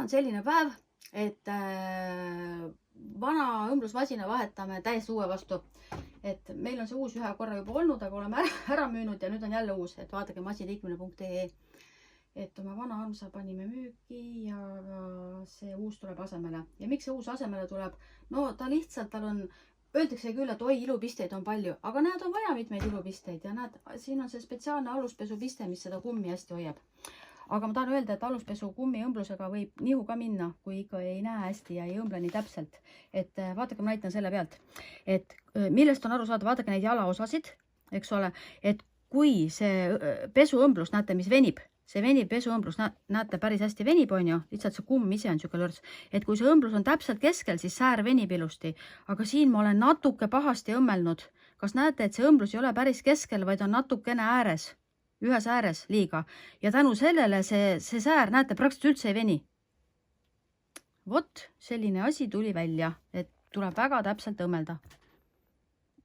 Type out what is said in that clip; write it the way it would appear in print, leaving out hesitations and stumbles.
on selline päev, et vana õmblusmasina vahetame täiesti uue vastu. Et meil on see uus ühe korra juba olnud, aga oleme ära müünud ja nüüd on jälle uus, et vaadake masinliikmine.ee. Et oma vana armsa panime müüki ja see uus tuleb asemele. Ja miks see uus asemele tuleb? No ta lihtsalt, tal on, öeldakse küll, et oi, ilupisteid on palju, aga näed, on vaja mitmeid ilupisteid ja näed, siin on see spetsiaalne aluspesupiste, mis seda kummi hästi hoiab. Aga ma tahan öelda, et aluspesu kummi õmblusega võib nihu ka minna, kui ikka ei näe hästi ja ei õmble nii täpselt. Et vaadake, ma näitan selle pealt, et millest on aru saada, vaadake neid jalaosasid, eks ole, et kui see pesuõmblus, näete, mis venib, see venib pesuõmblus, näete, päris hästi venib, on ju, lihtsalt see kumm ise on siuke lörts, et kui see õmblus on täpselt keskel, siis säär venib ilusti, aga siin ma olen natuke pahasti õmmelnud. Kas näete, et see õmblus ei ole päris keskel, vaid on natukene ääres, ühes ääres liiga ja tänu sellele see säär, näete, praktiliselt üldse ei veni. Vot, selline asi tuli välja, et tuleb väga täpselt õmmelda.